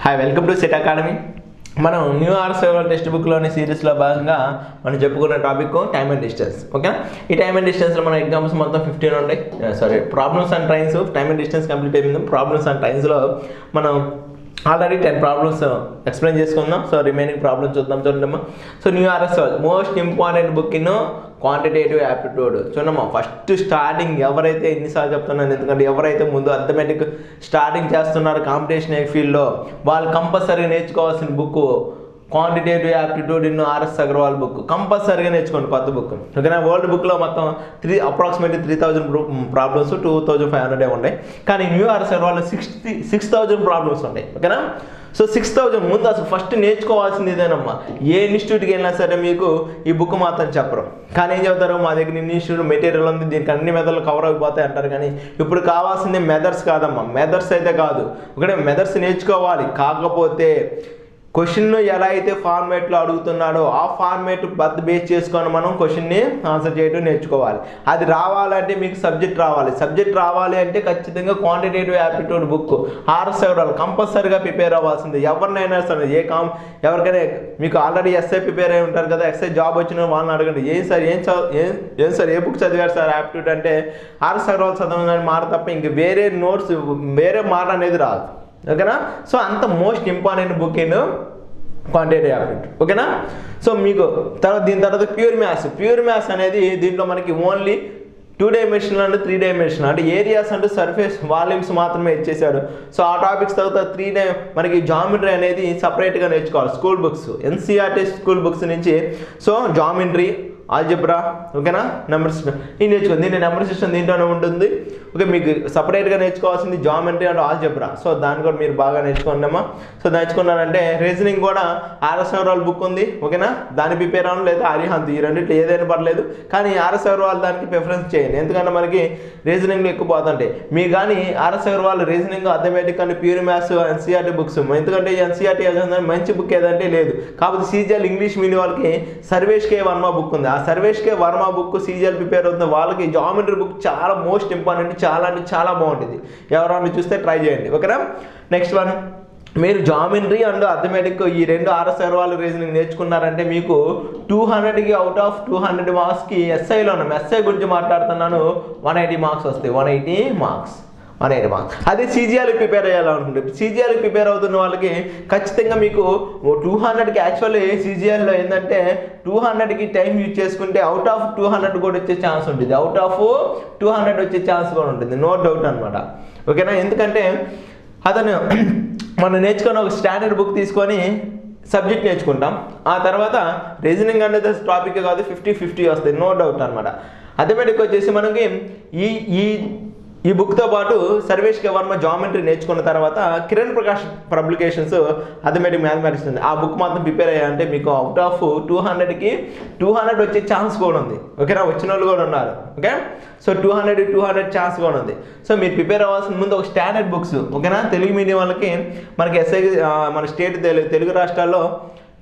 Hi, welcome to set academy. మనం new AGGARWALL text బుక్లోని సిరీస్లో భాగంగా మనం చెప్పుకున్న topic time and distance. Okay, ఈ టైమ్ అండ్ డిస్టెన్స్లో మన ఎగ్జామ్స్ మొత్తం 15 ఉంటాయి. Problems and trains. Time and distance complete అయిపోయింది. ప్రాబ్లమ్స్ అండ్ ట్రైన్స్లో మనం ఆల్రెడీ 10 ప్రాబ్లమ్స్ ఎక్స్ప్లెయిన్ చేసుకుందాం. సో రిమైనింగ్ ప్రాబ్లమ్స్ చూద్దామా. So new AGGARWALL most important book in quantitative aptitude. చూడమ్మా, ఫస్ట్ స్టార్టింగ్ ఎవరైతే ఎన్నిసార్లు చెప్తున్నాను, ఎందుకంటే ఎవరైతే ముందు అథమెటిక్ స్టార్టింగ్ చేస్తున్నారు కాంపిటీషన్ ఫీల్డ్లో వాళ్ళు కంపల్సరీగా నేర్చుకోవాల్సిన book quantitative aptitude in AGGARWALL book. కంపల్సరీగా నేర్చుకోండి, కొత్త బుక్. ఓకేనా, వరల్డ్ బుక్లో మొత్తం అప్రాక్సిమేట్లీ 3000 ప్రాబ్లమ్స్, 2500 ఉన్నాయి. కానీ న్యూ AGGARWALL 6,000 ప్రాబ్లమ్స్ ఉంటాయి. ఓకేనా, సో 6,000 ముందు అసలు ఫస్ట్ నేర్చుకోవాల్సింది ఇదేనమ్మా. ఏ ఇన్స్టిట్యూట్కి వెళ్ళినా సరే మీకు ఈ బుక్ మాత్రం చెప్పరు. కానీ ఏం చెప్తారు, మా దగ్గర ఇన్స్టిట్యూట్ మెటీరియల్ ఉంది, దీనికి అన్ని మెథడ్లు కవర్ అయిపోతాయి అంటారు. కానీ ఇప్పుడు కావాల్సింది మెథడ్స్ కాదమ్మా. మెథడ్స్ అయితే కాదు, ఒకటే మెథడ్స్ నేర్చుకోవాలి. కాకపోతే క్వశ్చన్ను ఎలా అయితే ఫార్మేట్లో అడుగుతున్నాడో ఆ ఫార్మేట్ బేస్ చేసుకొని మనం క్వశ్చన్ని ఆన్సర్ చేయడం నేర్చుకోవాలి. అది రావాలంటే మీకు సబ్జెక్ట్ రావాలి. సబ్జెక్ట్ రావాలి అంటే ఖచ్చితంగా క్వాంటిటేటివ్ యాప్టిట్యూడ్ బుక్ AGGARWALL కంపల్సరీగా ప్రిపేర్ అవ్వాల్సింది. ఎవరినైనా సరే ఎవరికైనా మీకు ఆల్రెడీ ఎస్ఐ ప్రిపేర్ అయి ఉంటారు కదా, ఎస్ఐ జాబ్ వచ్చిన వాళ్ళని అడగండి, ఏం సార్ ఏ బుక్ చదివారు సార్ యాప్టిట్యూడ్ అంటే AGGARWALL చదవని మాట తప్ప ఇంక వేరే నోట్స్ వేరే మాట అనేది రాదు. ఓకేనా, సో అంత most important book in quantitative aptitude. ఓకేనా, సో మీకు దీని తర్వాత ప్యూర్ మ్యాథ్స్ అనేది దీంట్లో మనకి ఓన్లీ 2 డైమెన్షనల్ అండ్ 3 డైమెన్షనల్ అంటే ఏరియాస్ అండ్ సర్ఫేస్ వాల్యూమ్స్ మాత్రమే ఇచ్చేసాడు. సో ఆ టాపిక్స్ తర్వాత మనకి జామెట్రీ అనేది సపరేట్గా నేర్చుకోవాలి. School books, NCERT school books నుంచి. సో జామెట్రీ, ఆల్జీబ్రా, ఓకేనా, నెంబర్ సిస్టమ్ ఇది నేర్చుకోండి. దీని నెంబర్ సిస్టమ్ దీంట్లోనే ఉంటుంది. ఓకే, మీకు సపరేట్గా నేర్చుకోవాల్సింది జామెట్రీ అండ్ ఆల్జీబ్రా. సో దాన్ని కూడా మీరు బాగా నేర్చుకోండమ్మా. సో నేర్చుకున్నారంటే రీజనింగ్ కూడా AGGARWALL బుక్ ఉంది. ఓకేనా, దాన్ని ప్రిపేర్ అవ్వడం లేదా అరిహంత్, ఈ రెండింటిలో ఏదైనా పర్లేదు. కానీ AGGARWALL దానికి ప్రిఫరెన్స్ చేయండి, ఎందుకంటే మనకి రీజనింగ్లో ఎక్కువ పోతుంటాయి. మీరు కానీ AGGARWALL reasoning, arithmetic and pure maths, NCERT books. ఎందుకంటే ఎన్సీఆర్టీ మంచి బుక్ ఏదంటే లేదు. కాకపోతే CGL ఇంగ్లీష్ మీడియం వాళ్ళకి సర్వేష్ కే వర్మ బుక్ ఉంది. ఆ సర్వేష్ కే వర్మ బుక్ CGL ప్రిపేర్ అవుతుంది వాళ్ళకి జామెట్రీ బుక్ చాలా మోస్ట్ ఇంపార్టెంట్, చాలా అంటే చాలా బాగుంటుంది. ఎవరైనా చూస్తే ట్రై చేయండి. ఓకేనా, నెక్స్ట్ వన్, మీరు జామెట్రీ అండ్ అథమెటిక్ ఈ రెండు AGGARWALL రీజనింగ్ నేర్చుకున్నారంటే మీకు 200కి అవుట్ ఆఫ్ 200 మార్క్స్కి ఎస్ఐలో ఉన్నాం. ఎస్ఐ గురించి మాట్లాడుతున్నాను, 180 మార్క్స్ వస్తాయి. 180 మార్క్స్. అదే CGL ప్రిపేర్ అయ్యాలనుకుంటే, CGL ప్రిపేర్ అవుతున్న వాళ్ళకి ఖచ్చితంగా మీకు 200కి యాక్చువల్లీ CGLలో ఏంటంటే 200కి టైం యూజ్ చేసుకుంటే అవుట్ ఆఫ్ 200 కూడా వచ్చే ఛాన్స్ ఉంటుంది. అవుట్ ఆఫ్ 200 వచ్చే ఛాన్స్ కూడా ఉంటుంది, నో డౌట్ అనమాట. ఓకేనా, ఎందుకంటే అతను మనం నేర్చుకున్న ఒక స్టాండర్డ్ బుక్ తీసుకొని సబ్జెక్ట్ నేర్చుకుంటాం. ఆ తర్వాత రీజనింగ్ అనేది టాపిక్ కాదు, 50-50 వస్తాయి, నో డౌట్ అనమాట. అథమెటిక్ వచ్చేసి మనకి ఈ బుక్తో పాటు సర్వేష్ కే వర్మ జామెట్రీ నేర్చుకున్న తర్వాత Kiran Prakash publications arithmetic mathematics ఉంది. ఆ బుక్ మాత్రం ప్రిపేర్ అయ్యారంటే మీకు అవుట్ ఆఫ్ 200కి 200 వచ్చే ఛాన్స్ కూడా ఉంది. ఓకేనా, వచ్చిన వాళ్ళు కూడా ఉన్నారు. ఓకే, సో 200 ఛాన్స్ కూడా ఉంది. సో మీరు ప్రిపేర్ అవ్వాల్సిన ముందు ఒక స్టాండర్డ్ బుక్స్. ఓకేనా, తెలుగు మీడియం వాళ్ళకి మనకి ఎస్ఐ మన స్టేట్ తెలుగు రాష్ట్రాల్లో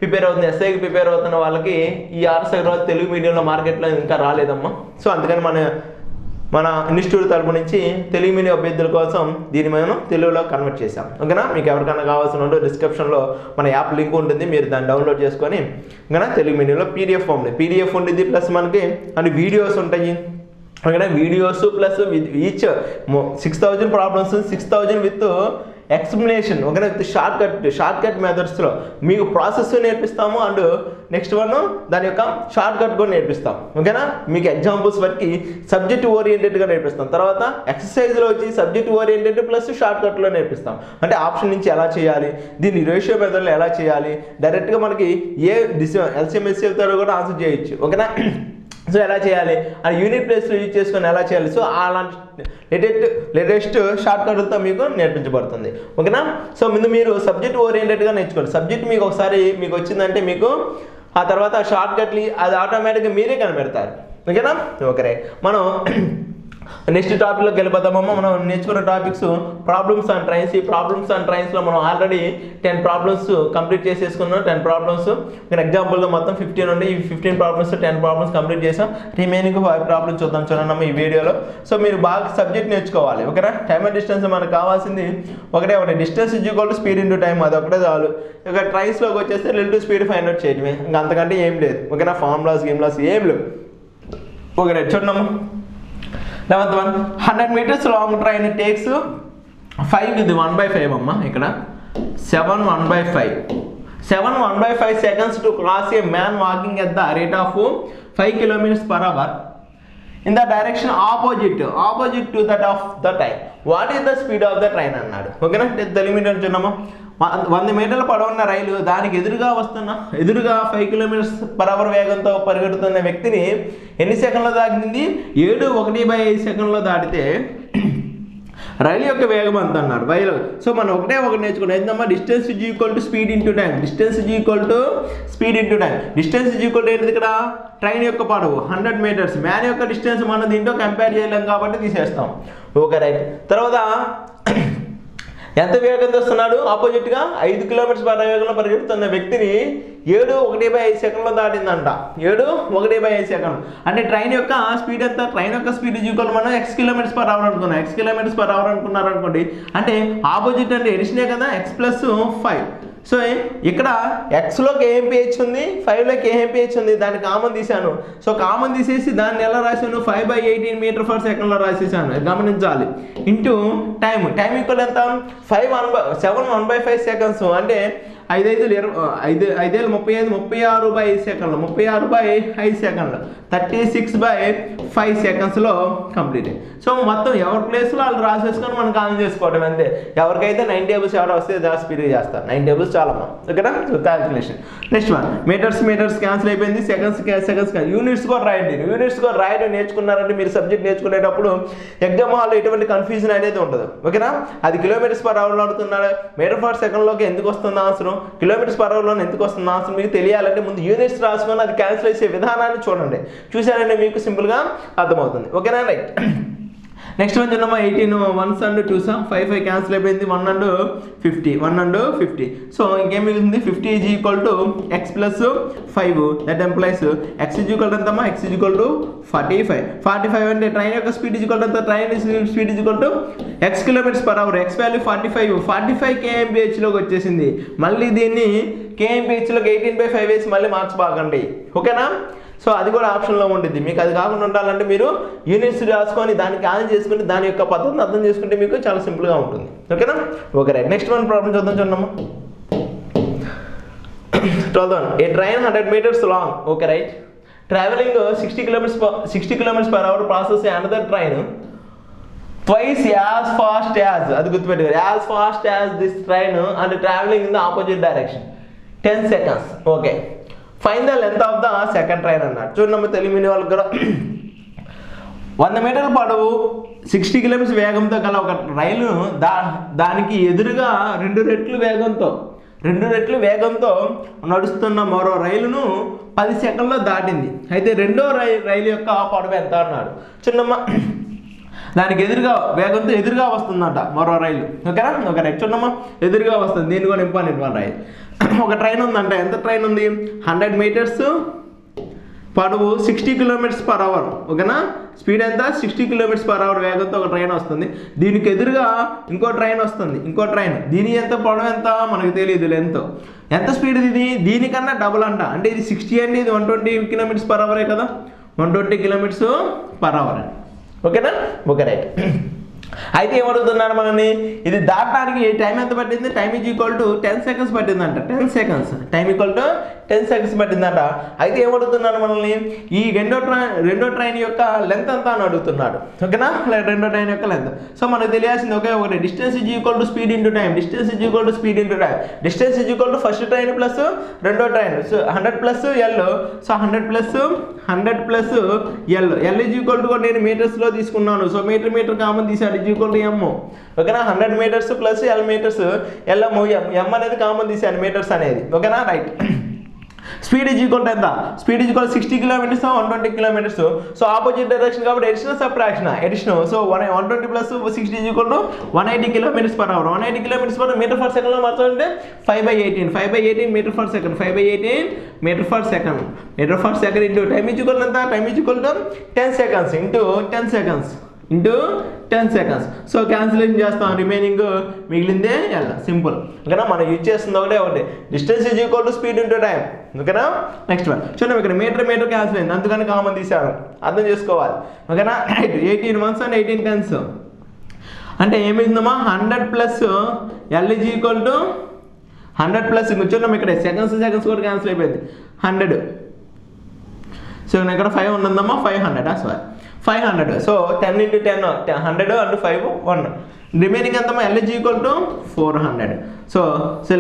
ప్రిపేర్ అవుతుంది. ఎస్ఐకి ప్రిపేర్ అవుతున్న వాళ్ళకి ఈ AGGARWALL తెలుగు మీడియంలో మార్కెట్లో ఇంకా రాలేదమ్మా. సో అందుకని మన ఇన్స్టిట్యూట్ తరపు నుంచి తెలుగు మీడియం అభ్యర్థుల కోసం దీన్ని మేము తెలుగులో కన్వర్ట్ చేసాం. ఓకేనా, మీకు ఎవరికైనా కావాల్సిన డిస్క్రిప్షన్లో మన యాప్ లింక్ ఉంటుంది, మీరు దాన్ని డౌన్లోడ్ చేసుకొని ఓకేనా తెలుగు మీడియంలో పీడిఎఫ్ ఉంటుంది. ప్లస్ మనకి అంటే వీడియోస్ ఉంటాయి. ఓకేనా, videos plus each 6,000 problems, 6,000 with explanation. ఓకేనా, విత్ షార్ట్ కట్ మెథడ్స్లో మీకు ప్రాసెస్ నేర్పిస్తాము. అండ్ నెక్స్ట్ వన్ దాని యొక్క షార్ట్ కట్ కూడా నేర్పిస్తాం. ఓకేనా, మీకు ఎగ్జాంపుల్స్ బట్టి సబ్జెక్ట్ ఓరియంటెడ్గా నేర్పిస్తాం. తర్వాత ఎక్సర్సైజ్లో వచ్చి సబ్జెక్ట్ ఓరియంటెడ్ ప్లస్ షార్ట్ కట్లో నేర్పిస్తాం. అంటే ఆప్షన్ నుంచి ఎలా చేయాలి, దీన్ని రేషియో మెథడ్లో ఎలా చేయాలి, డైరెక్ట్గా మనకి ఏ LCM SCF కూడా ఆన్సర్ చేయొచ్చు. ఓకేనా, సో ఎలా చేయాలి అని యూనిట్ ప్లేస్లో యూజ్ చేసుకొని ఎలా చేయాలి. సో అలాంటి లేటెస్ట్ షార్ట్ కట్లతో మీకు నేర్పించబడుతుంది. ఓకేనా, సో ముందు మీరు సబ్జెక్ట్ ఓరియంటెడ్గా నేర్చుకోండి. సబ్జెక్ట్ మీకు ఒకసారి మీకు వచ్చిందంటే మీకు ఆ తర్వాత షార్ట్ కట్లు అది ఆటోమేటిక్గా మీరే కనిపెడతారు. ఓకేనా, ఓకే, మనం నెక్స్ట్ టాపిక్లోకి వెళ్ళిపోతామమ్మా. మనం నేర్చుకున్న టాపిక్స్ ప్రాబ్లమ్స్ అండ్ ట్రైన్స్. ఈ ప్రాబ్లమ్స్ అండ్ ట్రైన్స్లో మనం ఆల్రెడీ 10 ప్రాబ్లమ్స్ కంప్లీట్ చేసేసుకున్నాం. 10 ప్రాబ్లమ్స్ ఇక్కడ ఎగ్జాంపుల్లో మొత్తం 15 ఉండే. ఈ 15 ప్రాబ్లమ్స్ 10 ప్రాబ్లమ్స్ కంప్లీట్ చేసాం. రిమైనింగ్ 5 ప్రాబ్లమ్స్ చూద్దాం చూడండి ఈ వీడియోలో. సో మీరు బాగా సబ్జెక్ట్ నేర్చుకోవాలి, ఓకేనా. టైమ్ అండ్ డిస్టెన్స్ మనకు కావాల్సింది ఒకటే distance is equal to speed into time, అది ఒకటే చాలు. ఇక ట్రైన్స్లోకి వచ్చేస్తే రిలేటివ్ స్పీడ్ ఫైండ్ అవుట్ చేయడమే, ఇంకా అంతకంటే ఏం లేదు, ఓకేనా. ఫార్ములాస్ గేమ్లాస్ ఏం లేవు, ఓకే. చూడమ్మా 11th one, 100 meters long train takes 5 ఇది 1/5 అమ్మా. ఇక్కడ 7 1/5 7 1/5 seconds to cross a man walking at the rate of 5 kilometers per hour in the direction opposite to that of the train. What is the speed of the train అన్నాడు, ఓకేనా. Telugu medium చూడమ్మా. 100 మీటర్ల పొడవున్న రైలు దానికి ఎదురుగా 5 kilometres per hour వేగంతో పరిగెడుతున్న వ్యక్తిని ఎన్ని సెకండ్లో దాటింది? 7 సెకండ్లో దాటితే రైలు యొక్క వేగం అంత అన్నాడు. సో మనం ఒకటి నేర్చుకున్నాం ఏంటమ్మా, distance is equal to speed into time. Distance is equal to speed into time. Distance is equal to ఏంటి? ఇక్కడ ట్రైన్ యొక్క పొడవు 100 మీటర్స్, మ్యాన్ యొక్క డిస్టెన్స్ మనం దీంట్లో కంపేర్ చేయలేం కాబట్టి తీసేస్తాం, ఓకే రైట్. తర్వాత ఎంత వేగంతో వస్తున్నాడు? ఆపోజిట్గా 5 కిలోమీటర్స్ పర్ వేగంలో పరిగెడుతున్న వ్యక్తిని 7 సెకండ్లో దాటిందంట. 7 సెకండ్ అంటే ట్రైన్ యొక్క స్పీడ్ ఎంత? ట్రైన్ యొక్క స్పీడ్ ఈక్వల్ మనం x కిలోమీటర్స్ పర్ అవర్ అనుకున్నాం. x కిలోమీటర్స్ పర్ అవర్ అనుకున్నారు అనుకోండి, అంటే ఆపోజిట్ అంటే ఎడిషనే కదా, x + 5. సో ఇక్కడ ఎక్స్లోకి ఏఎంపిహెచ్ ఉంది, 5లోకి ఏఎంపిహెచ్ ఉంది, దాన్ని కామన్ తీశాను. సో కామన్ తీసేసి దాన్ని ఎలా రాశాను? 5/18 మీటర్ పర్ సెకండ్లో రాసేసాను, గమనించాలి. ఇంటూ టైం ఈక్వల్ ఎంత? 7 1/5 సెకండ్స్ అంటే 5 5 36/5 సెకండ్లు, 36/5 సెకండ్లు, 36/5 సెకండ్స్లో కంప్లీట్. సో మొత్తం ఎవరి ప్లేస్లో వాళ్ళు రాసేసుకొని మనం కాల్ చేసుకోవడం అంతే. ఎవరికైతే 9 టేబుల్స్ ఎవరు వస్తే చాలా స్పీడ్గా చేస్తారు. 9 టేబుల్స్ చాలమ్మా, ఓకేనా. Calculation. Next one, metres cancel అయిపోయింది. సెకండ్స్ యూనిట్స్ కూడా రాయండి. యూనిట్స్ కూడా రాయడం నేర్చుకున్నారంటే మీరు సబ్జెక్ట్ నేర్చుకునేటప్పుడు ఎగ్జామ్ హాల్లో ఎటువంటి కన్ఫ్యూజన్ అనేది ఉండదు, ఓకేనా. అది కిలోమీటర్స్ పర్ అవర్లో అడుగుతున్నాడు, మీటర్ పర్ సెకండ్లోకి ఎందుకు వస్తుంది ఆన్సర్, కిలోమీటర్స్ పర్ అవర్లో ఎందుకు వస్తుంది ఆన్సర్ మీకు తెలియాలంటే ముందు యూనిట్స్ రాసుకొని అది క్యాన్సిల్ చేసే విధానాన్ని చూడండి. చూసారంటే మీకు సింపుల్గా అర్థమవుతుంది, ఓకేనా రైట్. నెక్స్ట్ వన్ చూడమ్మా, 18 1s and 2s, 5 క్యాన్సిల్ అయిపోయింది. 1 and 50. సో ఇంకేం మిగులుతుంది? 50 is equal to x + 5. That implies x is equal to ఎంతమ్మా? x ఈజ్ ఈక్వల్ టు 45 అంటే ట్రైన్ యొక్క స్పీడ్ ఈజ్ ఈక్వల్ టు ఎంత? Train speed is equal to x kilometres per hour. x value 45 kmph వచ్చేసింది. మళ్ళీ దీన్ని kmph 18/5 వేసి మళ్ళీ మార్చబాకండి, ఓకేనా. సో అది కూడా ఆప్షన్లో ఉంటుంది. మీకు అది కాకుండా ఉండాలంటే మీరు యూనిట్స్ రాసుకొని దాన్ని క్యాన్సిల్ చేసుకుని దాని యొక్క పద్ధతిని అర్థం చేసుకుంటే మీకు చాలా సింపుల్గా ఉంటుంది, ఓకేనా. Okay right. Next one problem చూడమ్మా. 12th one, a train 100 meters లాంగ్, okay right, travelling 60 kilometers per hour passes another train twice as fast as, అది గుర్తుపెట్టుకోండి, as fast as this train and traveling in the opposite direction 10 seconds, okay. Find the length of the second train అన్నాడు. చూడండి Telugu medium వాళ్ళకి కూడా 100 మీటర్ల పొడవు 60 kilometres వేగంతో గల ఒక రైలు దానికి ఎదురుగా 2 రెట్లు వేగంతో నడుస్తున్న మరో రైలును 10 సెకండ్లో దాటింది. అయితే రెండో రైలు యొక్క పొడవు ఎంత అన్నాడు. చూడమ్మా, దానికి వేగంతో ఎదురుగా వస్తుందంట మరో రైలు, ఓకేనా. ఒక రైట్ చూడమ్మా, ఎదురుగా వస్తుంది. దీన్ని కూడా ఇంపార్టెంట్ వన్ రైలు. ఒక ట్రైన్ ఉందంట. ఎంత ట్రైన్ ఉంది? 100 మీటర్స్ పొడవు 60 kilometers per hour, ఓకేనా. స్పీడ్ ఎంత? 60 kilometers per hour వేగంతో ఒక ట్రైన్ వస్తుంది. దీనికి ఎదురుగా ఇంకో ట్రైన్ వస్తుంది, దీని ఎంత పొడవు ఎంత మనకు తెలియదు, లెంత్ ఎంత. స్పీడ్ ఇది దీనికన్నా డబుల్ అంట. అంటే ఇది 60 అంటే ఇది 120 kilometers per hour కదా, 120 kilometers per hour, ఓకేనా. Okay right. అయితే ఏమడుగుతున్నారు మనల్ని, ఇది దాటడానికి టైం ఎంత పట్టింది? Time is equal to 10 seconds పట్టిందంట. 10 seconds time equal to 10 seconds పట్టిందంట. అయితే ఏమడుగుతున్నారు మనల్ని, ఈ రెండో ట్రైన్ యొక్క లెంత్ ఎంత అని అడుగుతున్నాడు, ఓకేనా. రెండో ట్రైన్ యొక్క లెంత్. సో మనకు తెలియాల్సింది ఒకటి, distance is equal to speed into time. Distance is equal to speed into time. Distance is equal to first train plus రెండో train. So 100 + L. So 100 + L. L is equal to నేను మీటర్స్లో తీసుకున్నాను. So metre common తీసాడు, is equal to M, ఓకేనా. 100 meters + L meters. M అనేది కామన్ తీసాను, metres అనేది, ఓకేనా రైట్. స్పీడ్ ఈజ్ ఈక్వల్ టు ఎంత? Speed is equal 60 kilometres 120 kilometres. So opposite direction కాబట్టి additional subtraction additional. So 120 plus 60 is equal to 180 kilometres per hour. 180 kilometres per metre per సెకండ్లో మార్చాలంటే 5/18 metre per second. 5/18 metre per second. Metre per second into time is equal ఎంత? Time is equal to 10 seconds into 10 seconds into 10 seconds. So cancellation చేస్తాం, remaining మిగిలిందే ఎలా simple. ఓకేనా, మనం use చేస్తుంది ఒకటి distance is equal to speed into time. ఓకేనా, next one చూడండి, ఇక్కడ మీటర్ క్యాన్సిల్ అయింది, అందుకని కామన్ తీసాను, అర్థం చేసుకోవాలి. ఓకేనా, 18 months and 18 tenths అంటే ఏమైందమ్మా 100 plus L is equal to 100 plus చూడండి ఇక్కడ సెకండ్స్ కూడా క్యాన్సిల్ అయిపోయింది 100. సో ఇక్కడ 5 ఉన్నదమ్మా 500 sorry 500. So 10 into 10 100 and 5 1. Remaining ఎంతమ్మా L is equal to 400. So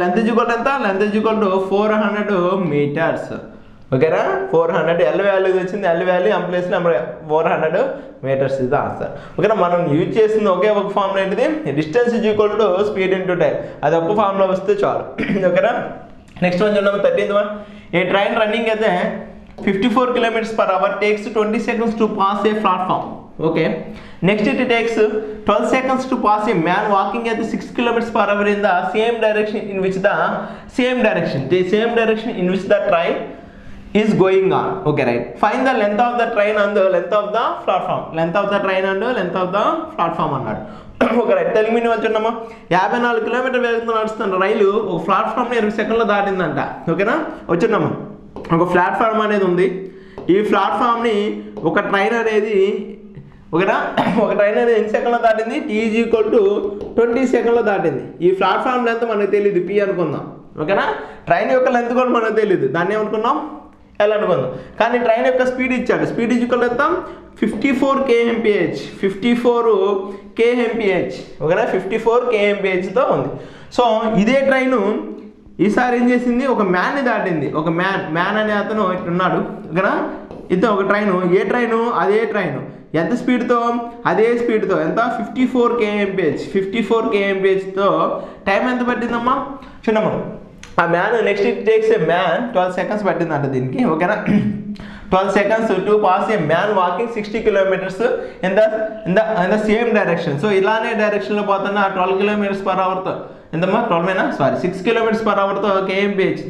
length is equal to ఎంత? Length is equal to 400 metres. ఓకేనా, 400 ఎల్ వాల్యూ వచ్చింది, L value M place number 400 metres ఇది ఆన్సర్. ఓకేనా, మనం యూజ్ చేసింది ఒకే ఒక ఫార్ములా ఏంటిది? Distance is equal to speed into time. అది ఒక్క ఫార్ములా వస్తే చాలు. ఓకేనా, నెక్స్ట్ వన్ చూడండి 13th one. A train running అయితే 54 kilometers per hour takes 20 seconds to pass a platform. Okay. Next it takes 12 seconds to pass a man walking at 6 kilometers per hour in the same direction in which the train is going on. Okay, right. Find the length of the train and the length of the platform. Length of the train and the length of the platform అన్నాడు. Okay right, Telugu medium వచ్చున్నామా 54 kilometre వేగంతో నడుస్తున్న రైలు ఒక ప్లాట్ఫామ్ని 20 సెకండ్లో దాటిందంట. ఓకేనా, వచ్చున్నామా ఒక platform అనేది ఉంది. ఈ ప్లాట్ఫామ్ని ఒక ట్రైన్ అనేది ఎన్ని సెకండ్లో దాటింది? టీ ఈజ్ ఈక్వల్ టు 20 సెకండ్లో దాటింది. ఈ ప్లాట్ఫామ్ లెంత్ మనకు తెలియదు, పి అనుకుందాం. ఓకేనా, ట్రైన్ యొక్క లెంత్ కూడా మనకు తెలియదు, దాన్ని ఏమనుకున్నాం? ఎలా అనుకుందాం. కానీ ట్రైన్ యొక్క స్పీడ్ ఇచ్చాడు, స్పీడ్ ఈజ్ ఈక్వల్ ఎంత? 54 kmph. 54 kmph. ఓకేనా, 54 kmphతో ఉంది. సో ఇదే ట్రైను ఈసారి ఏం చేసింది? ఒక మ్యాన్ని దాటింది. ఒక మ్యాన్ అనే అతను ఇట్టున్నాడు. ఓకేనా, ఇతను ఒక ట్రైను, ఏ ట్రైను? అదే ట్రైను ఎంత స్పీడ్తో? అదే స్పీడ్తో ఎంత? 54 kmph. 54 kmphతో టైం ఎంత పట్టిందమ్మా? చూడమ్మా, ఆ man next it takes A man 12 seconds పట్టిందంట దీనికి. ఓకేనా, 12 seconds to pass a man walking 60 kilometers in the same direction. So ఇలానే డైరెక్షన్లో పోతున్న 12 kilometers per hourతో ఎంతమ్మా? 6 kilometers per hourతో kmph.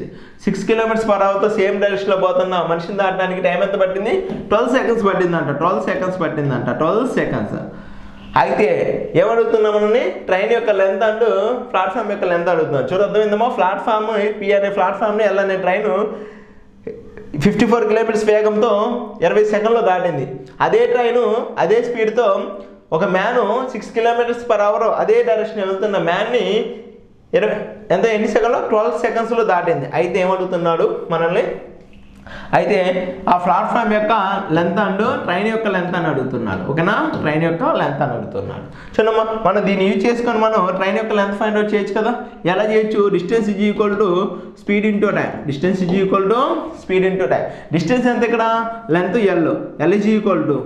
6 kilometers per hourతో సేమ్ డైరెక్షన్లో పోతున్న మనిషిని దాటడానికి టైం ఎంత పట్టింది? 12 seconds పట్టిందంట. 12 seconds పట్టిందంట. 12 seconds. అయితే ఏమడుగుతున్నాం మనని? ట్రైన్ యొక్క లెంత్ అండ్ ప్లాట్ఫామ్ యొక్క లెంత్ అడుగుతున్నాం. చూడొద్దాం ఏందమ్మా, ప్లాట్ఫామ్ పి అనే ప్లాట్ఫామ్ని ఎల్ అనే ట్రైను 54 kilometers వేగంతో 20 సెకండ్లో దాటింది. అదే ట్రైను అదే స్పీడ్తో ఒక మ్యాను 6 kilometers per hour అదే డైరెక్షన్ వెళ్తున్న మ్యాన్ని ఎన్ని సెకండ్లో? 12 secondsలో దాటింది. అయితే ఏమడుగుతున్నాడు మనల్ని? అయితే ఆ ప్లాట్ఫామ్ యొక్క లెంత్ అండ్ ట్రైన్ యొక్క లెంత్ అని అడుగుతున్నాడు. ఓకేనా, ట్రైన్ యొక్క లెంత్ అని అడుగుతున్నాడు. చూడమ్మా, మనం దీన్ని యూజ్ చేసుకొని మనం ట్రైన్ యొక్క లెంత్ ఫైండ్ అవుట్ చేయొచ్చు కదా. ఎలా చేయొచ్చు? Distance is equal to speed into time. Distance is equal to speed into time. Distance ఎంత ఇక్కడ? Length L. L is equal to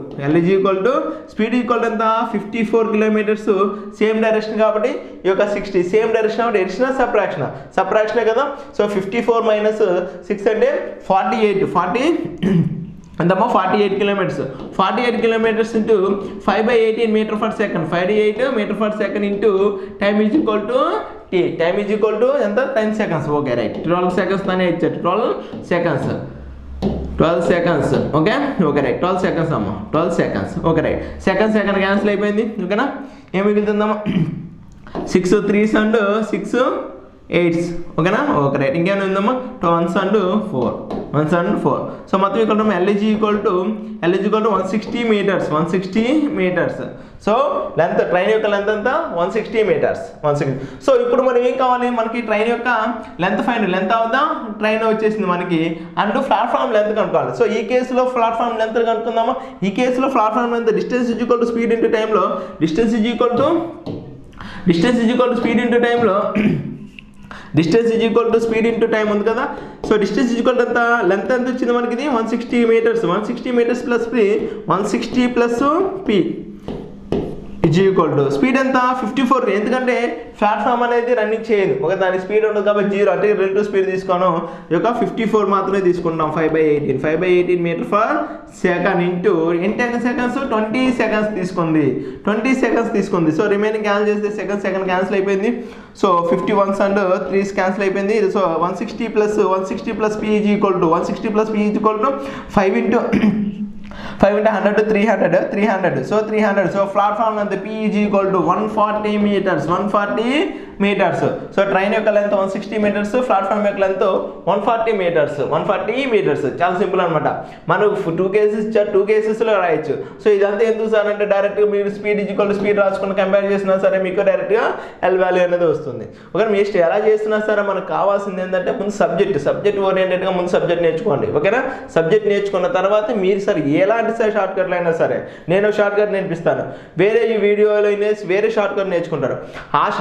speed equal to ఎంత? 54 kilometers సేమ్ డైరెక్షన్ కాబట్టి ఈ యొక్క 60 సేమ్ డైరెక్షన్ కాబట్టి ఎడిషనల్ సబ్ట్రాక్షనే కదా. సో 54 minus 6 అంటే 48 ఎంతమ్మా? 48 kilometers. 48 kilometers into 5/18 meter per second. 58 meter per second into time is equal to t. Time is equal to ఎంత? 10 seconds. Okay right, 12 seconds తనే ఇచ్చాడు. 12 seconds. ఓకే రైట్, 12 seconds అమ్మా. 12 seconds. Okay right, second cancel అయిపోయింది. ఓకేనా, ఏం మిగులుతుందమ్మా? 6 3s and 6 8s. ఓకేనా, okay right. ఇంకేమైనా ఉందమ్మా? 2 1s and 4. సో మొత్తం ఇక్కడ L is equal to 160 meters. 160 meters. So length, train యొక్క లెంత్ ఎంత? 160 meters. 160. సో ఇప్పుడు మనం ఏం కావాలి? మనకి ట్రైన్ యొక్క లెంత్ లెంత్ అవుదా? ట్రైన్ వచ్చేసింది మనకి. అండ్ ప్లాట్ఫామ్ లెంత్ కనుక్కోవాలి. సో ఈ కేసులో ప్లాట్ఫామ్ లెంత్ కనుక్కుందామా? ఈ కేసులో platform length distance is equal to speed into టైంలో distance is equal to speed into టైంలో distance is equal to speed into time ఉంది కదా. So distance is equal to ఎంత? లెంత్ ఎంత వచ్చింది మనకి? ఇది 160 meters. 160 meters plus P 160 plus P is is equal to speed ఎంత 54, ఎందుకంటే ప్లాట్ఫామ్ అనేది రన్నింగ్ చేయదు, ఒక దాని స్పీడ్ ఉండదు కాబట్టి 0, అంటే రిలేటివ్ స్పీడ్ తీసుకోను, ఈ యొక్క 54 మాత్రమే తీసుకుంటాం. 5/18 మీటర్ ఫర్ సెకండ్ ఇంటూ ఎన్ని సెకండ్స్ 20 సెకండ్స్ తీసుకుంది, 20 సెకండ్స్ తీసుకుంది. సో రిమైనింగ్ క్యాన్సిల్ చేస్తే సెకండ్ క్యాన్సిల్ అయిపోయింది. సో 51 అండ్ 3 క్యాన్సిల్ అయిపోయింది. So 160 plus P is equal to 5 into 100 to 300. So 300. So platform length P is equal to 140 meters. So train యొక్క length 160 meters, platform యొక్క length 140 meters. చాలా simple అనమాట. మనం 2 cases లో రాయొచ్చు. So ఇదంతా ఎందుకు సార్ అంటే డైరెక్ట్ గా మీరు speed is equal to speed రాసుకుని కంపేర్ చేసినా సరే మీకు డైరెక్ట్ గా L వాల్యూ అనేది వస్తుంది. ఓకే, మీరు ఎలా చేస్తున్నా సరే మనకు కావాల్సింది ఏంటంటే ముందు సబ్జెక్ట్ ఓరియంటెడ్ గా ముందు సబ్జెక్ట్ నేర్చుకోండి. ఓకేనా, సబ్జెక్ట్ నేర్చుకున్న తర్వాత మీరు సరే ఎలాంటి షార్ట్ కట్లు అయినా సరే నేను షార్ట్ కట్ నేర్పిస్తాను, వేరే ఈ వీడియోలో వేరే షార్ట్ కట్ నేర్చుకుంటారు,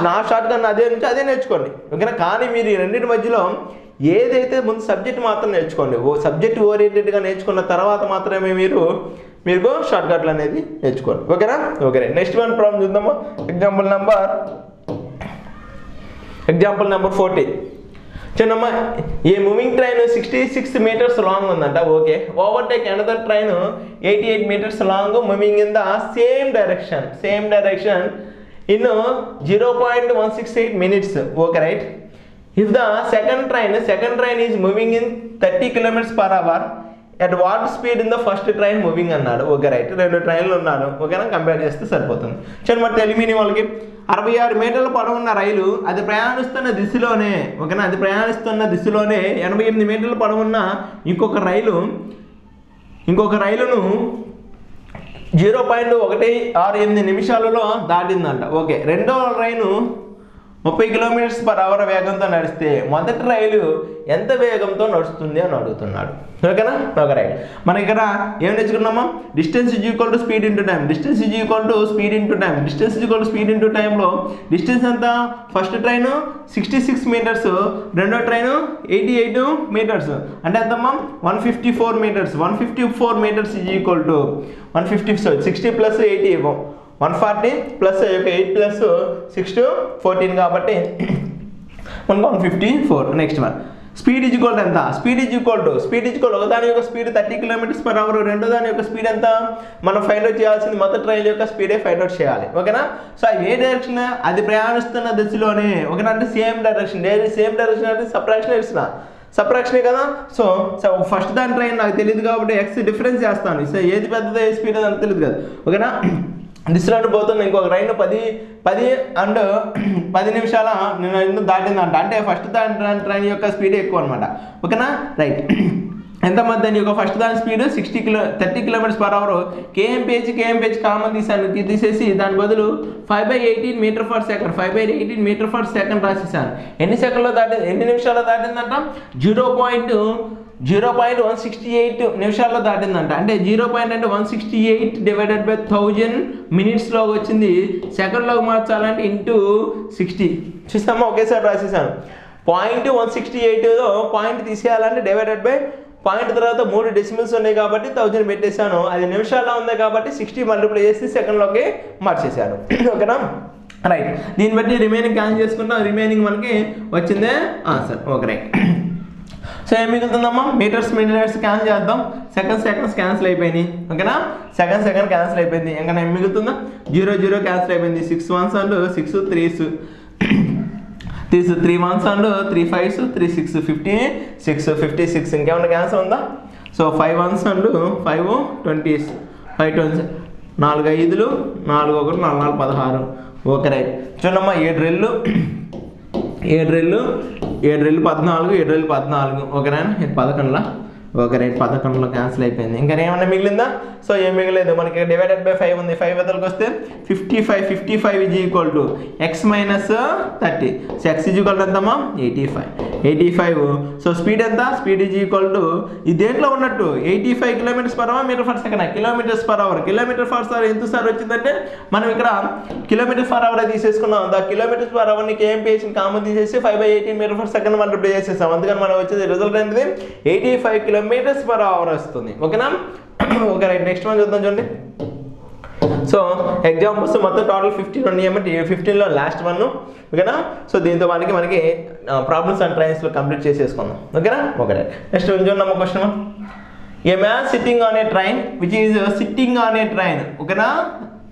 నా షార్ట్ కట్ అదే నేర్చుకోండి. ఓకేనా, కానీ మీరు ఈ రెండింటి మధ్యలో ఏదైతే ముందు సబ్జెక్ట్ మాత్రం నేర్చుకోండి. సబ్జెక్ట్ ఓరియంటెడ్గా నేర్చుకున్న తర్వాత మాత్రమే మీకు షార్ట్ కట్లు అనేది నేర్చుకోండి. ఓకేనా, ఓకే. నెక్స్ట్ వన్ ప్రాబ్లం చూద్దాము. Example number 40. చూడమ్మా, a moving train 66 meters long ఉందంట. Okay, overtake another train 88 meters long moving in the same direction in 0.168 minutes. Okay, right? If the second train is moving in 30 kilometers per hour, at what speed in the first train moving అన్నాడు. Okay, right. 2 ట్రైన్లు ఉన్నాడు. ఓకేనా, compare చేస్తే సరిపోతుంది. చూడండి, మరి తెలియని వాళ్ళకి 66 మీటర్ల పొడవున్న రైలు అది ప్రయాణిస్తున్న దిశలోనే 88 మీటర్ల పొడవున్న ఇంకొక రైలును 0.168 నిమిషాలలో దాటిందంట. ఓకే, రెండో రైలు 30 kilometers per hour వేగంతో నడిస్తే మొదటి రైలు ఎంత వేగంతో నడుస్తుంది అని అడుగుతున్నాడు. ఓకేనా, ఓకే, రైట్. మనం ఇక్కడ ఏం నేర్చుకున్నామా, distance is equal to speed into time. Distance is equal to speed into టైంలో డిస్టెన్స్ ఎంత, ఫస్ట్ ట్రైన్ 66 meters, రెండో ట్రైన్ 88 meters, అంటే ఎంతమ్మా 154 meters. 154 meters is equal to 60 plus 80 ఇవ్వం, 140 ప్లస్ 8 ప్లస్ 6 14 కాబట్టి మనకు 154. Next one, speed is equal ఎంత, speed is equal ఒకదాని యొక్క స్పీడ్ 30 kilometers per hour, రెండో దాని యొక్క స్పీడ్ ఎంత మనం ఫైండ్ అవుట్ చేయాల్సింది మొదటి ట్రైన్ యొక్క స్పీడే ఫైండ్ అవుట్ చేయాలి. ఓకేనా, సో ఏ డైరెక్షన్ అది ప్రయాణిస్తున్న దిశలోనే. ఓకేనా, అంటే సేమ్ డైరెక్షన్ అంటే సబ్ట్రాక్షనే కదా. సో ఫస్ట్ దాని ట్రైన్ నాకు తెలియదు కాబట్టి ఎక్స్ డిఫరెన్స్ చేస్తాను. సో ఏది పెద్దదో ఏ స్పీడ్ నాకు తెలియదు కదా. ఓకేనా, దిశలో పోతున్నా ఇంకొక రైన్ 10 నిమిషాల నేను దాటిందంట, అంటే ఫస్ట్ దాని ట్రైన్ యొక్క స్పీడ్ ఎక్కువ అనమాట. ఓకేనా, రైట్. ఎంత మధ్య యొక్క ఫస్ట్ దాని speed 30 kilometers per hour. KMPH common తీసేసి దాని బదులు 5/18 meter per second రాసేసాను. ఎన్ని నిమిషాల్లో దాటిందంట, 0.168 నిమిషాల్లో దాటిందంట. అంటే 0.168 డివైడెడ్ బై 1000 minutesలో వచ్చింది. సెకండ్లోకి మార్చాలంటే ఇంటూ 60 చూస్తామా, ఒకేసారి రాసేసాను. 0.168లో పాయింట్ తీసేయాలంటే డివైడెడ్ బై పాయింట్ తర్వాత 3 decimals ఉన్నాయి కాబట్టి 1000 పెట్టేశాను. అది నిమిషాల్లో ఉంది కాబట్టి 60 మల్టిప్లై చేసి సెకండ్లోకి మార్చేశాను. ఓకేనా, రైట్. దీన్ని బట్టి రిమైనింగ్ క్యాన్సిల్ చేసుకుంటాం, రిమైనింగ్ మనకి వచ్చిందే ఆన్సర్. Okay, right. సో ఏం మిగులుతుందమ్మా, మీటర్స్ క్యాన్సిల్ చేద్దాం. సెకండ్స్ క్యాన్సిల్ అయిపోయినాయి. ఓకేనా, సెకండ్ క్యాన్సిల్ అయిపోయింది. ఇంకా ఏం మిగులుతుందా, 0 క్యాన్సిల్ అయిపోయింది. 6 1s and 6 3s, 3 1s and 3 5s, 3 6 56. ఇంకేమన్నా క్యాన్సిల్ ఉందా? సో 5 1s and 5 20s, 5 20s, 4 5లు 4 1 4 4 16. Okay, right. చూడమ్మా, 7 రెళ్ళు 14. ఓకేనా, 11లా. Okay, right. 11లో క్యాన్సిల్ అయిపోయింది. ఇంకా ఏమన్నా మిగిలిందా? సో ఏం మిగలేదు మనకి. డివైడెడ్ బై 5 ఉంది. 5 వద్దలకు వస్తే 55 is equal to X minus 30. So X is equal to ఎంతమ్మా, 85. సో స్పీడ్ ఎంత, స్పీడ్ ఈజ్ ఈక్వల్ టు ఇది దేంట్లో ఉన్నట్టు 85 kilometers per hour metre per second. Kilometre per hour ఎంత సార్ వచ్చిందంటే మనం ఇక్కడ కిలోమీటర్ ఫర్ అవర్ తీసేసుకున్నాం. దా కిలోమీటర్స్ పర్ అవర్ని కేఎంపీహెచ్ కామన్ తీసేసి 5/18 మీటర్ ఫర్ సెకండ్ మల్టిప్లై చేసేసాం. అందుకని మనం వచ్చేది రిజల్ట్ ఏంటిది 85 kilometers per hour వస్తుంది. ఓకేనా, ఓకే, రైట్. నెక్స్ట్ వన్ చూద్దాం. చూడండి, సో ఎగ్జాంపుల్స్ మొత్తం టోటల్ 15 ఉన్నాయన్నమాట. 15లో లాస్ట్ వన్, ఓకేనా. సో దీంతో మనకి ప్రాబ్లమ్స్ అండ్ ట్రైన్స్లో కంప్లీట్ చేసేసుకుందాం, ఓకేనా. ఓకే, నెక్స్ట్ చూద్దాం question. A man sitting on a train which is sitting on a train, ఓకేనా,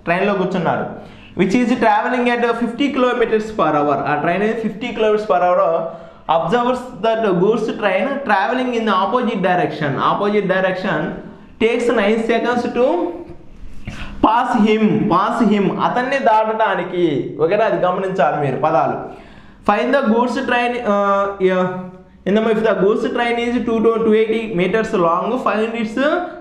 ట్రైన్లో కూర్చున్నాడు, which is travelling at 50 km/h. ఆ train 50 km/h observers that goods train travelling in the opposite direction takes 9 seconds to pass him అతన్ని దాటడానికి, ఓకేనా. అది గమనించాలి మీరు పదాలు. Find the goods train if the goods train is 280 meters long, find its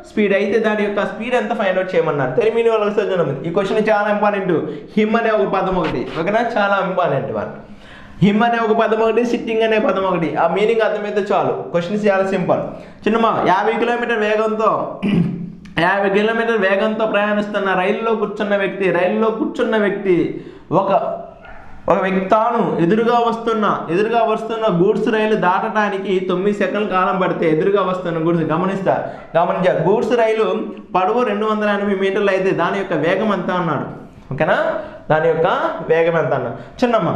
speed. అయితే దాని యొక్క స్పీడ్ ఎంత ఫైండ్ అవుట్ చేయమన్నారు. తెలియని వాళ్ళకి చదవడం. ఈ క్వశ్చన్ చాలా ఇంపార్టెంట్. హిమ్ అనే ఒక పదం ఒకటి, ఓకేనా, చాలా ఇంపార్టెంట్ వన్. హిమ్ అనే ఒక పదం ఒకటి, సిట్టింగ్ అనే పదం ఒకటి, ఆ మీనింగ్ అర్థమైతే చాలు. క్వశ్చన్ చాలా సింపుల్. చిన్నమ్మా 50 km వేగంతో ప్రయాణిస్తున్న రైల్లో కూర్చున్న వ్యక్తి ఒక వ్యక్తి తాను ఎదురుగా వస్తున్న గూడ్స్ రైలు దాటడానికి 9 సెకండ్ల కాలం పడితే ఎదురుగా వస్తున్న గూడ్స్ గమనించా గూడ్స్ రైలు పొడవు 280 మీటర్లు అయితే దాని యొక్క వేగం ఎంత అన్నాడు, ఓకేనా. దాని యొక్క వేగం ఎంత అన్నాడు. చిన్నమ్మ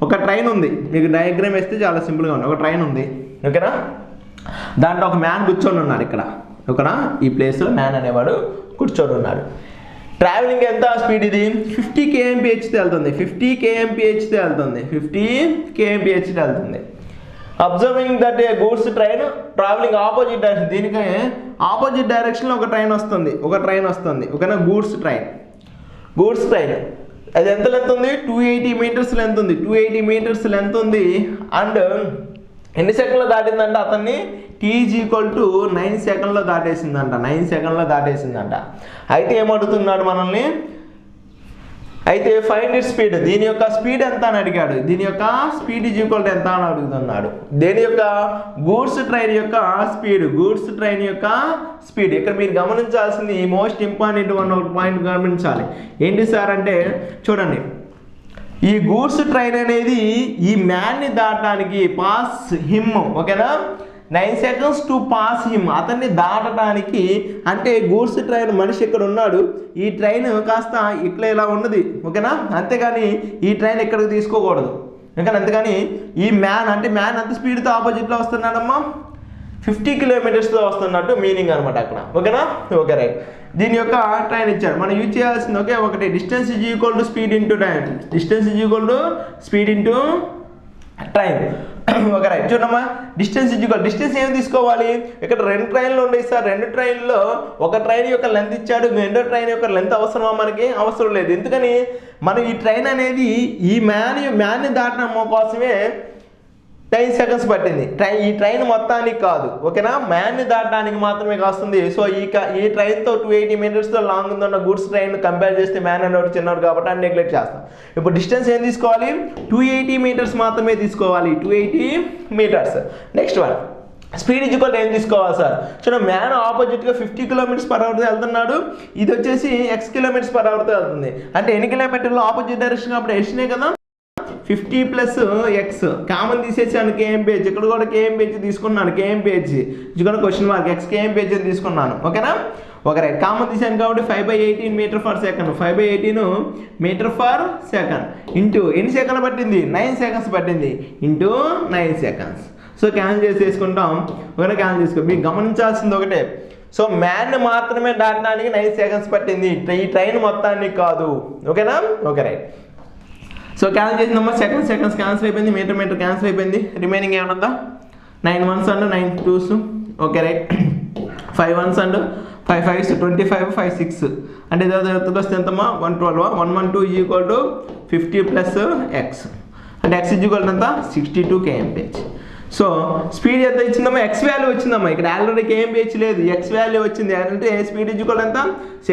ఒక ట్రైన్ ఉంది, మీకు డయాగ్రామ్ వేస్తే చాలా సింపుల్గా ఉంది. ఒక ట్రైన్ ఉంది, ఓకేనా. దాంట్లో ఒక మ్యాన్ కూర్చొని ఉన్నాడు ఇక్కడ, ఓకేనా. ఈ ప్లేస్లో మ్యాన్ అనేవాడు కూర్చొని ఉన్నాడు. ట్రావెలింగ్ ఎంత స్పీడ్ ఇది 50 kmph వెళ్తుంది. 50 kmph వెళ్తుంది. Observing that A goods train travelling opposite direction, దీనికి ఆపోజిట్ డైరెక్షన్లో ఒక ట్రైన్ వస్తుంది, ఓకేనా. గూడ్స్ ట్రైన్ అది ఎంత లెంత్ ఉంది, 280 meters లెంత్ ఉంది. అండ్ ఎన్ని సెకండ్లో దాటిందంట అతన్ని, T=9 సెకండ్లో దాటేసిందంట. అయితే ఏమడుగుతున్నాడు మనల్ని, అయితే ఫైండ్ ఇట్ స్పీడ్, దీని యొక్క స్పీడ్ ఎంత అని అడిగాడు. దీని యొక్క స్పీడ్ ఎంత అని అడుగుతున్నాడు. దేని యొక్క గూడ్స్ ట్రైన్ యొక్క స్పీడ్. ఇక్కడ మీరు గమనించాల్సింది మోస్ట్ ఇంపార్టెంట్ ఒక పాయింట్ గమనించాలి. ఏంటి సార్ అంటే చూడండి, ఈ గూడ్స్ ట్రైన్ అనేది ఈ మ్యాన్ని దాటడానికి పాస్ హిమ్, ఓకేనా, 9 seconds టు పాస్ హిమ్, అతన్ని దాటడానికి. అంటే గూడ్స్ ట్రైన్ మనిషి ఇక్కడ ఉన్నాడు, ఈ ట్రైన్ కాస్త ఇలా ఉన్నది, ఓకేనా. అంతేగాని ఈ ట్రైన్ ఎక్కడికి తీసుకోకూడదు, ఓకేనా. అంతేగాని ఈ మ్యాన్ అంత స్పీడ్తో ఆపోజిట్లో వస్తున్నాడమ్మా, 50 kilometers వస్తున్నట్టు మీనింగ్ అనమాట అక్కడ, ఓకేనా. Okay, right. దీని యొక్క ట్రైన్ ఇచ్చాడు, మనం యూజ్ చేయాల్సింది ఒకటి distance = speed into time. Speed into time, okay, right. చూడమ్మా, డిస్టెన్స్ ఏం తీసుకోవాలి. ఇక్కడ 2 ట్రైన్లు ఉన్నాయి సార్. 2 ట్రైన్లో ఒక ట్రైన్ యొక్క లెంత్ ఇచ్చాడు, రెండో ట్రైన్ యొక్క లెంత్ అవసరమా మనకి? అవసరం లేదు. ఎందుకని మనం ఈ ట్రైన్ అనేది ఈ మ్యాన్ని దాటడం కోసమే 9 seconds పట్టింది. ఈ ట్రైన్ మొత్తానికి కాదు, ఓకేనా, మ్యాన్ని దాటడానికి మాత్రమే కాస్తుంది. సో ఈ ట్రైన్తో 280 meters లాంగ్ ఉందన్న గూడ్స్ ట్రైన్ కంపేర్ చేస్తే మ్యాన్ అనేవాడు చిన్నాడు కాబట్టి అని నెగ్లెక్ట్ చేస్తాం. ఇప్పుడు డిస్టెన్స్ ఏం తీసుకోవాలి, 280 meters మాత్రమే తీసుకోవాలి, 280 meters. నెక్స్ట్ వన్, స్పీడ్ ఏం తీసుకోవాలి సార్. చూడండి, మ్యాన్ ఆపోజిట్గా 50 km/h వెళ్తున్నాడు, ఇది వచ్చేసి x km/h వెళ్తుంది. అంటే ఎన్ని కిలోమీటర్లు ఆపోజిట్ డైరెక్షన్ కాబట్టి ఎస్నే కదా, 50 + x కామన్ తీసేసాను, kmph. ఇక్కడ కూడా kmph తీసుకున్నాను, kmph ఇక్కడ క్వశ్చన్ మార్క్ x kmph అని తీసుకున్నాను, ఓకేనా. Okay, right. కామన్ తీసాను కాబట్టి 5/18 m/s, 5/18 m/s ఇంటూ ఎన్ని సెకండ్లు పట్టింది, 9 seconds పట్టింది, ఇంటూ 9 seconds. సో క్యాన్సిల్ చేసేసుకుంటాం, ఓకేనా. క్యాన్సిల్ చేసుకో. మీకు గమనించాల్సింది ఒకటే, సో మ్యాన్ మాత్రమే దాటడానికి 9 seconds పట్టింది, ఈ ట్రైన్ మొత్తానికి కాదు, ఓకేనా. Okay, right. సో క్యాన్సిల్ చేసిందమ్మా, సెకండ్స్ క్యాన్సిల్ అయిపోయింది, మీటర్ క్యాన్సిల్ అయిపోయింది. రిమైనింగ్ ఏమన్నా 9 1s and 9 2s, okay, right. 5 1s and 5 5s 25, 5 6 అంటే ఇది వస్తే ఎంతమ్మా, 112. 112 = 50 + x అంటే x ఎంత 62 kmph. సో స్పీడ్ ఎంత ఇచ్చిందమ్మా, ఎక్స్ వాల్యూ వచ్చిందమ్మా. ఇక్కడ ఆల్రెడీ kmph లేదు, ఎక్స్ వాల్యూ వచ్చింది. అంటే స్పీడ్ ఎంత,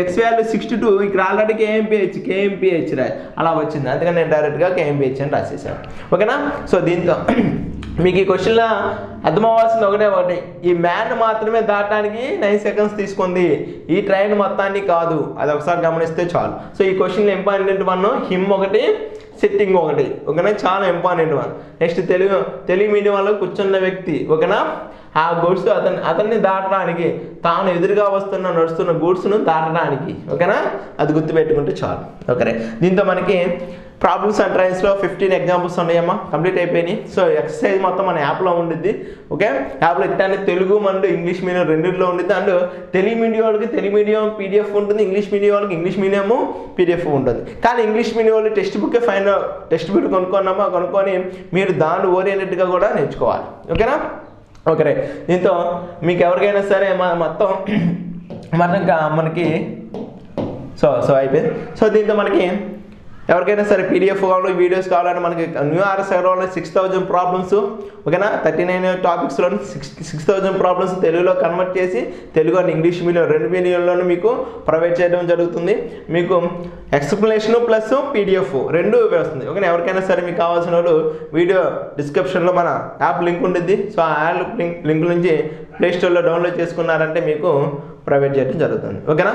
ఎక్స్ వాల్యూ 62, ఇక్కడ ఆల్రెడీ kmph అలా వచ్చింది. అందుకని నేను డైరెక్ట్గా kmph అని రాసేసాను, ఓకేనా. సో దీంతో మీకు ఈ క్వశ్చన్లో అర్థం అవ్వాల్సింది ఒకటి, ఈ మ్యాన్ మాత్రమే దాటడానికి 9 సెకండ్స్ తీసుకుంది, ఈ ట్రైన్ మొత్తాన్ని కాదు. అది ఒకసారి గమనిస్తే చాలు. సో ఈ క్వశ్చన్లో ఇంపార్టెంట్ వన్ హిమ్ ఒకటి, సిట్టింగ్ ఒకటి, ఓకేనా, చాలా important one. Next Telugu medium వాళ్ళు కూర్చున్న వ్యక్తి, ఓకేనా, ఆ గూడ్స్ అతన్ని దాటడానికి, తాను ఎదురుగా నడుస్తున్న గూడ్స్ను దాటడానికి, ఓకేనా, అది గుర్తుపెట్టుకుంటే చాలు. ఓకే, దీంతో మనకి ప్రాబ్లమ్స్ అండ్ ట్రైన్స్లో 15 ఎగ్జాంపుల్స్ ఉన్నాయమ్మా, కంప్లీట్ అయిపోయినాయి. సో ఎక్సర్సైజ్ మొత్తం మన యాప్లో ఉండిద్ది. ఓకే, యాప్లో ఇట్లానే తెలుగు అండ్ ఇంగ్లీష్ మీడియం రెండింటిలో ఉండిద్ది. అండ్ తెలుగు మీడియం వాళ్ళకి తెలుగు మీడియం పీడిఎఫ్ ఉంటుంది, ఇంగ్లీష్ మీడియం వాళ్ళకి ఇంగ్లీష్ మీడియం పీడిఎఫ్ ఉంటుంది. కానీ ఇంగ్లీష్ మీడియం వాళ్ళు టెక్స్ట్ బుక్ టెక్స్ట్ బుక్ కొనుక్కొని మీరు దాన్ని ఓరియంటెడ్గా కూడా నేర్చుకోవాలి. ఓకేనా. ఓకే, దీంతో మీకు ఎవరికైనా సరే మొత్తం మనకి సో అయిపోయింది. సో దీంతో మనకి ఎవరికైనా సరే పీడిఎఫ్ కావాలి, వీడియోస్ కావాలంటే మనకి న్యూ ఆర్ఎస్ అగర్వాల్ 6000 ప్రాబ్లమ్స్, ఓకేనా, 39 టాపిక్స్లో 6000 ప్రాబ్లమ్స్ తెలుగులో కన్వర్ట్ చేసి తెలుగు అండ్ ఇంగ్లీష్ మీడియం రెండు మీడియంలోనూ మీకు ప్రొవైడ్ చేయడం జరుగుతుంది. మీకు ఎక్స్ప్లెనేషన్ ప్లస్ పీడిఎఫ్ రెండు వస్తుంది. ఓకేనా, ఎవరికైనా సరే మీకు కావాల్సిన వాళ్ళు వీడియో డిస్క్రిప్షన్లో మన యాప్ లింక్ ఉంటుంది. సో ఆ యాప్ లింక్ నుంచి ప్లేస్టోర్లో డౌన్లోడ్ చేసుకున్నారంటే మీకు ప్రొవైడ్ చేయడం జరుగుతుంది. ఓకేనా.